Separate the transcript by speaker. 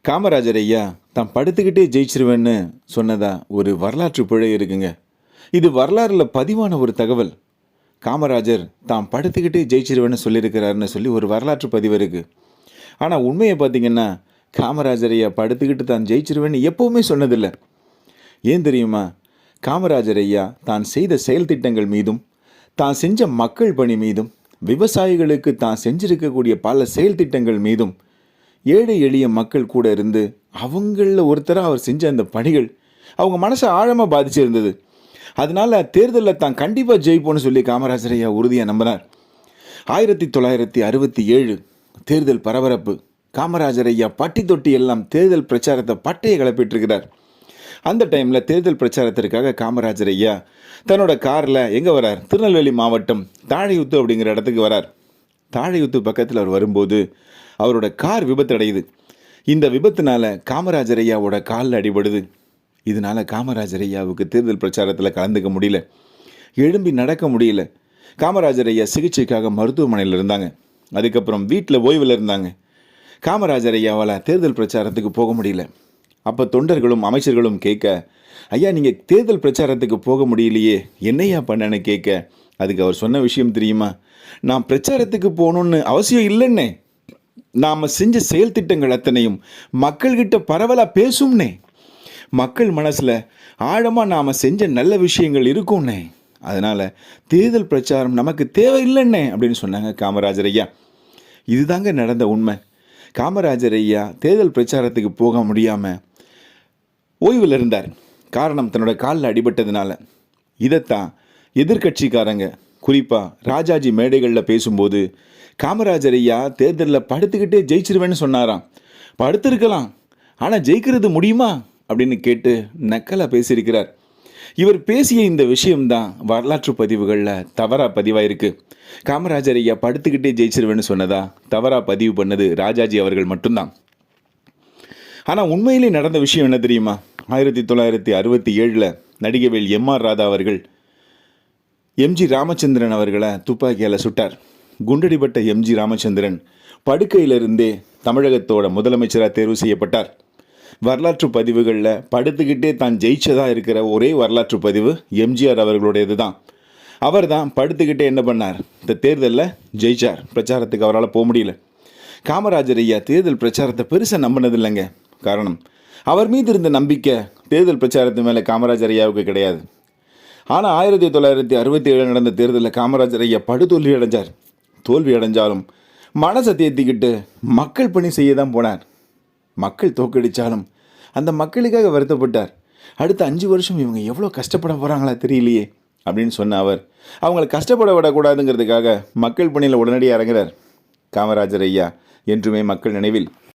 Speaker 1: காமராஜர் ஐயா தான் படுத்துக்கிட்டே ஜெயிச்சிருவேன்னு சொன்னதா ஒரு வரலாற்று பிழை இருக்குங்க. இது வரலாறுல பதிவான ஒரு தகவல். காமராஜர் தான் படுத்துக்கிட்டே ஜெயிச்சிருவேன்னு சொல்லியிருக்கிறாருன்னு சொல்லி ஒரு வரலாற்று பதிவு இருக்குது. ஆனால் உண்மையை பார்த்தீங்கன்னா காமராஜர் ஐயா படுத்துக்கிட்டு தான் ஜெயிச்சிருவேன்னு எப்போவுமே சொன்னதில்லை. ஏன் தெரியுமா? காமராஜர் ஐயா தான் செய்த செயல் திட்டங்கள் மீதும் தான் செஞ்ச மக்கள் பணி மீதும் விவசாயிகளுக்கு தான் செஞ்சிருக்கக்கூடிய பல செயல் திட்டங்கள் மீதும் ஏழை எளிய மக்கள் கூட இருந்து அவங்களில் ஒருத்தராக அவர் செஞ்ச அந்த பணிகள் அவங்க மனசை ஆழமாக பாதிச்சிருந்தது. அதனால தேர்தலில் தான் கண்டிப்பாக ஜெயிப்போன்னு சொல்லி காமராஜர் ஐயா உறுதியாக நம்பினார். 1967 தேர்தல் பரபரப்பு. காமராஜர் ஐயா பட்டி தொட்டி எல்லாம் தேர்தல் பிரச்சாரத்தை பட்டையை கிளப்பிட்டுருக்கிறார். அந்த டைமில் தேர்தல் பிரச்சாரத்திற்காக காமராஜர் ஐயா தன்னோட காரில் எங்கே வரார்? திருநெல்வேலி மாவட்டம் தாழையூத்து அப்படிங்கிற இடத்துக்கு வரார். தாழையூத்து பக்கத்தில் அவர் வரும்போது அவரோட கார் விபத்து அடையுது. இந்த விபத்துனால காமராஜர் ஐயாவோட காலில் அடிபடுது. இதனால காமராஜர் ஐயாவுக்கு தேர்தல் பிரச்சாரத்தில் கலந்துக்க முடியல, எழும்பி நடக்க முடியல. காமராஜர் ஐயா சிகிச்சைக்காக மருத்துவமனையில் இருந்தாங்க. அதுக்கப்புறம் வீட்டில் ஓய்வில் இருந்தாங்க. காமராஜர் ஐயாவால் தேர்தல் பிரச்சாரத்துக்கு போக முடியல. அப்போ தொண்டர்களும் அமைச்சர்களும் கேட்க, ஐயா நீங்கள் தேர்தல் பிரச்சாரத்துக்கு போக முடியலையே, என்னையா பண்ணன்னு கேட்க, அதுக்கு அவர் சொன்ன விஷயம் தெரியுமா? நான் பிரச்சாரத்துக்கு போகணுன்னு அவசியம் இல்லைன்னே, நாம் செஞ்ச செயல் திட்டங்கள் அத்தனையும் மக்கள்கிட்ட பரவலாக பேசும்னே, மக்கள் மனசில் ஆழமாக நாம் செஞ்ச நல்ல விஷயங்கள் இருக்கும்னே, அதனால் தேர்தல் பிரச்சாரம் நமக்கு தேவையில்லைன்னே அப்படின்னு சொன்னாங்க காமராஜர் ஐயா. இதுதாங்க நடந்த உண்மை. காமராஜர் ஐயா தேர்தல் பிரச்சாரத்துக்கு போக முடியாமல் ஓய்வில் இருந்தார். காரணம் தன்னோட காலில் அடிபட்டதுனால. இதைத்தான் எதிர்கட்சிக்காரங்க குறிப்பாக ராஜாஜி மேடைகளில் பேசும்போது காமராஜர் ஐயா தேர்தலில் படுத்துக்கிட்டே ஜெயிச்சிருவேன்னு சொன்னாராம். படுத்திருக்கலாம், ஆனால் ஜெயிக்கிறது முடியுமா அப்படின்னு கேட்டு நக்கலாக பேசியிருக்கிறார். இவர் பேசிய இந்த விஷயம்தான் வரலாற்று பதிவுகளில் தவறாக பதிவாயிருக்கு. காமராஜர் ஐயா படுத்துக்கிட்டே ஜெயிச்சிருவேன்னு சொன்னதா தவறாக பதிவு பண்ணது ராஜாஜி அவர்கள் மட்டும்தான். ஆனால் உண்மையிலே நடந்த விஷயம் என்ன தெரியுமா? 1967 நடிகவேல் எம்.ஆர். ராதா அவர்கள் எம்.ஜி. ராமச்சந்திரன் அவர்களை துப்பாக்கியால் சுட்டார். குண்டடிப்பட்ட எம்.ஜி. ராமச்சந்திரன் படுக்கையிலிருந்தே தமிழகத்தோட முதலமைச்சராக தேர்வு செய்யப்பட்டார். வரலாற்று பதிவுகளில் படுத்துக்கிட்டே தான் ஜெயிச்சதாக இருக்கிற ஒரே வரலாற்று பதிவு எம்ஜிஆர் அவர்களுடையது தான். அவர் தான் படுத்துக்கிட்டே என்ன பண்ணார்? இந்த தேர்தலில் ஜெயிச்சார். பிரச்சாரத்துக்கு அவரால் போக முடியல. காமராஜர் ஐயா தேர்தல் பிரச்சாரத்தை பெருசாக நம்பினது இல்லைங்க. காரணம், அவர் மீது இருந்த நம்பிக்கை தேர்தல் பிரச்சாரத்து மேலே காமராஜர் ஐயாவுக்கு கிடையாது. ஆனால் 1967 நடந்த தேர்தலில் காமராஜர் ஐயா படுதோல்வி அடைஞ்சார். தோல்வி அடைஞ்சாலும் மனசை தேர்த்திக்கிட்டு மக்கள் பணி செய்ய தான் போனார். மக்கள் தோக்கடித்தாலும் அந்த மக்களுக்காக வருத்தப்பட்டார். அடுத்த 5 வருஷம் இவங்க எவ்வளோ கஷ்டப்பட போகிறாங்களா தெரியலையே அப்படின்னு சொன்ன அவர் அவங்களை கஷ்டப்பட விடக்கூடாதுங்கிறதுக்காக மக்கள் பணியில் உடனடியாக இறங்குறார். காமராஜர் ஐயா என்றுமே மக்கள் நினைவில்